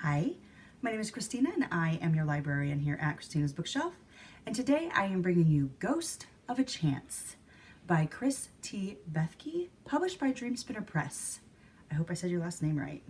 Hi, my name is Christina and I am your librarian here at Christina's Bookshelf. And today I am bringing you Ghost of a Chance by Kris T. Bethke, published by Dreamspinner Press. I hope I said your last name right.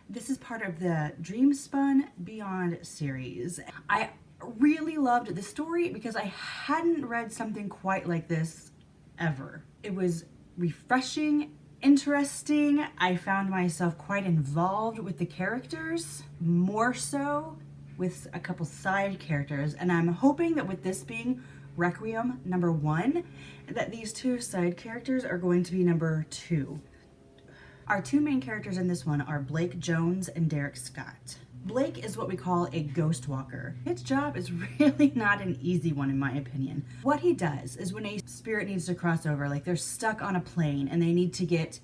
This is part of the Dreamspun Beyond series. I really loved the story because I hadn't read something quite like this ever. It was refreshing, interesting. I found myself quite involved with the characters, more so with a couple side characters, and I'm hoping that with this being Requiem number 1, that these two side characters are going to be number 2. Our two main characters in this one are Blake Jones and Derek Scott. Blake is what we call a ghost walker. His job is really not an easy one in my opinion. What he does is when a spirit needs to cross over, like they're stuck on a plane and they need to get,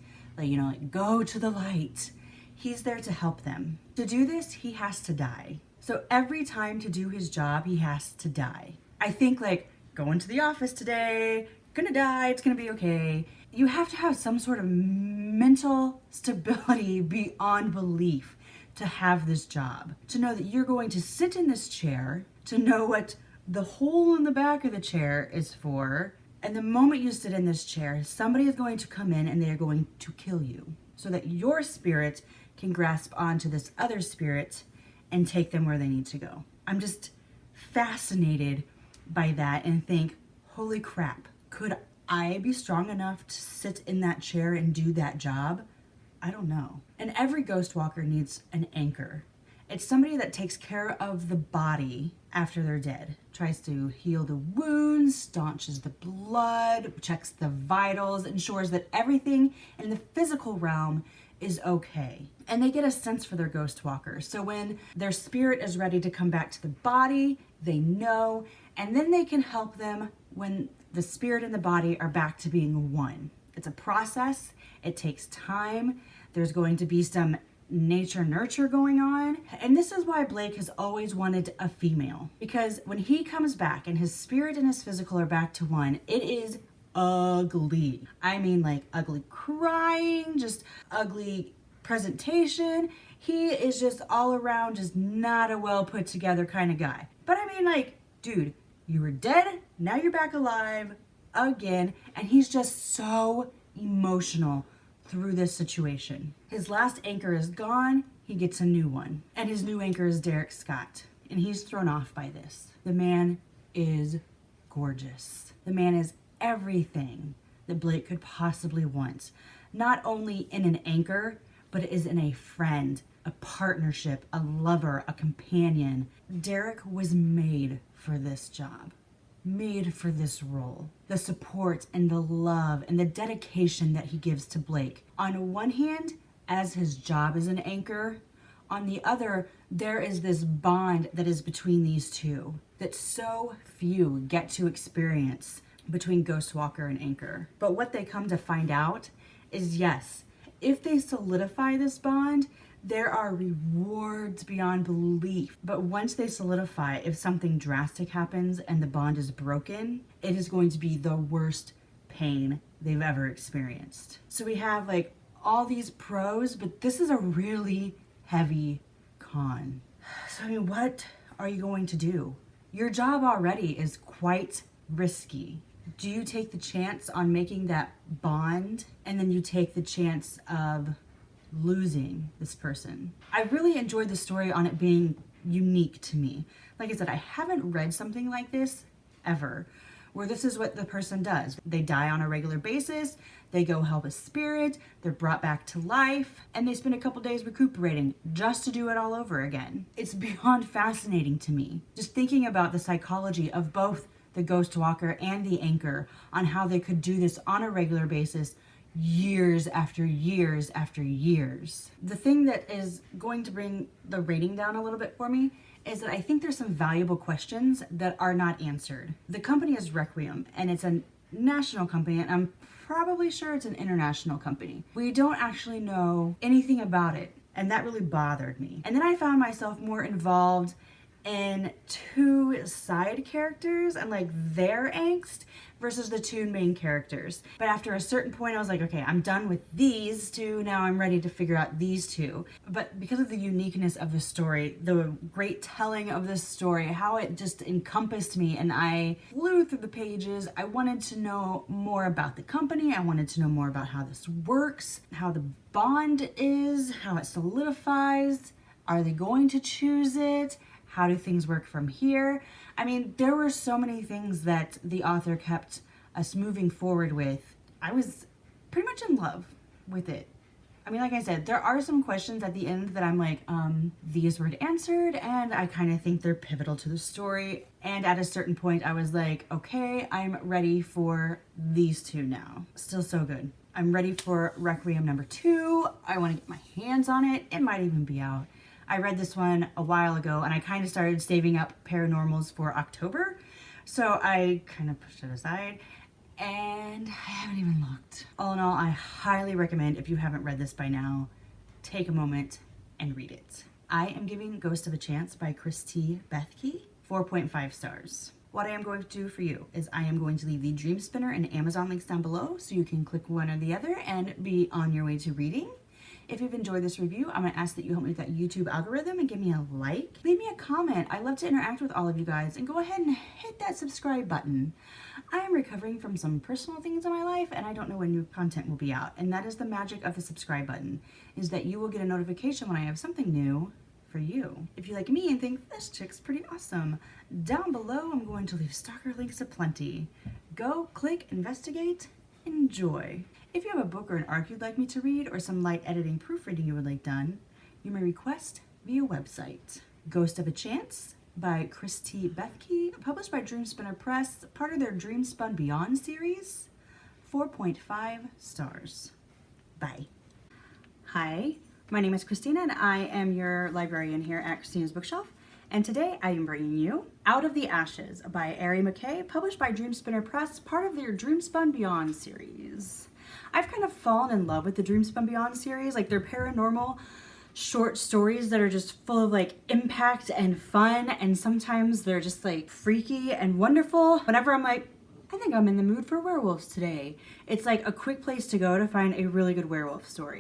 go to the light, he's there to help them. To do this, he has to die. So every time to do his job, he has to die. I think going to the office today, gonna die, it's gonna be okay. You have to have some sort of mental stability beyond belief to have this job, to know that you're going to sit in this chair, to know what the hole in the back of the chair is for, and the moment you sit in this chair, somebody is going to come in and they are going to kill you so that your spirit can grasp onto this other spirit and take them where they need to go. I'm just fascinated by that and think, holy crap, could I be strong enough to sit in that chair and do that job? I don't know. And every ghost walker needs an anchor. It's somebody that takes care of the body after they're dead, tries to heal the wounds, staunches the blood, checks the vitals, ensures that everything in the physical realm is okay. And they get a sense for their ghost walkers. So when their spirit is ready to come back to the body, they know, and then they can help them when the spirit and the body are back to being one. It's a process. It takes time. There's going to be some nature nurture going on. And this is why Blake has always wanted a female. Because when he comes back and his spirit and his physical are back to one, it is ugly. I mean, ugly crying, just ugly presentation. He is just all around just not a well put together kind of guy. But I mean, dude, you were dead, now you're back alive again, and he's just so emotional through this situation. His last anchor is gone, he gets a new one. And his new anchor is Derek Scott, and he's thrown off by this. The man is gorgeous. The man is everything that Blake could possibly want. Not only in an anchor, but is in a friend, a partnership, a lover, a companion. Derek was made for this job, made for this role. The support and the love and the dedication that he gives to Blake. On one hand, as his job as an anchor, on the other, there is this bond that is between these two that so few get to experience between Ghost Walker and Anchor. But what they come to find out is, yes, if they solidify this bond, there are rewards beyond belief. But once they solidify, if something drastic happens and the bond is broken, it is going to be the worst pain they've ever experienced. So we have all these pros, but this is a really heavy con. So I mean, what are you going to do? Your job already is quite risky. Do you take the chance on making that bond and then you take the chance of losing this person? I really enjoyed the story on it being unique to me. Like I said, I haven't read something like this ever, where this is what the person does. They die on a regular basis, they go help a spirit, they're brought back to life, and they spend a couple days recuperating just to do it all over again. It's beyond fascinating to me. Just thinking about the psychology of both the ghost walker and the anchor on how they could do this on a regular basis years after years after years. The thing that is going to bring the rating down a little bit for me is that I think there's some valuable questions that are not answered. The company is Requiem, and it's a national company, and I'm probably sure it's an international company. We don't actually know anything about it, and that really bothered me. And then I found myself more involved in two side characters and like their angst versus the two main characters. But after a certain point, I was like, okay, I'm done with these two. Now I'm ready to figure out these two. But because of the uniqueness of the story, the great telling of this story, how it just encompassed me and I flew through the pages, I wanted to know more about the company. I wanted to know more about how this works, how the bond is, how it solidifies. Are they going to choose it? How do things work from here? I mean, there were so many things that the author kept us moving forward with. I was pretty much in love with it. I mean, like I said, there are some questions at the end that I'm like, these were answered, and I kind of think they're pivotal to the story. And at a certain point, I was like, okay, I'm ready for these two now. Still so good. I'm ready for Requiem #2. I want to get my hands on it. It might even be out. I read this one a while ago and I kind of started saving up paranormals for October. So I kind of pushed it aside and I haven't even looked. All in all, I highly recommend, if you haven't read this by now, take a moment and read it. I am giving Ghost of a Chance by Kris Bethke 4.5 stars. What I am going to do for you is I am going to leave the Dream Spinner and Amazon links down below so you can click one or the other and be on your way to reading. If you've enjoyed this review, I'm going to ask that you help me with that YouTube algorithm and give me a like. Leave me a comment. I love to interact with all of you guys, and go ahead and hit that subscribe button. I am recovering from some personal things in my life and I don't know when new content will be out. And that is the magic of the subscribe button, is that you will get a notification when I have something new for you. If you like me and think this chick's pretty awesome, down below I'm going to leave stalker links aplenty. Go, click, investigate, enjoy. If you have a book or an arc you'd like me to read, or some light editing proofreading you would like done, you may request via website. Ghost of a Chance by Kris Bethke, published by Dream Spinner Press, part of their Dream Spun Beyond series, 4.5 stars. Bye. Hi, my name is Christina and I am your librarian here at Christina's Bookshelf. And today I am bringing you Out of the Ashes by Ari McKay, published by Dream Spinner Press, part of their Dream Spun Beyond series. I've kind of fallen in love with the Dream Spun Beyond series. Like, they're paranormal short stories that are just full of like impact and fun, and sometimes they're just like freaky and wonderful. Whenever I'm like, I think I'm in the mood for werewolves today, it's like a quick place to go to find a really good werewolf story.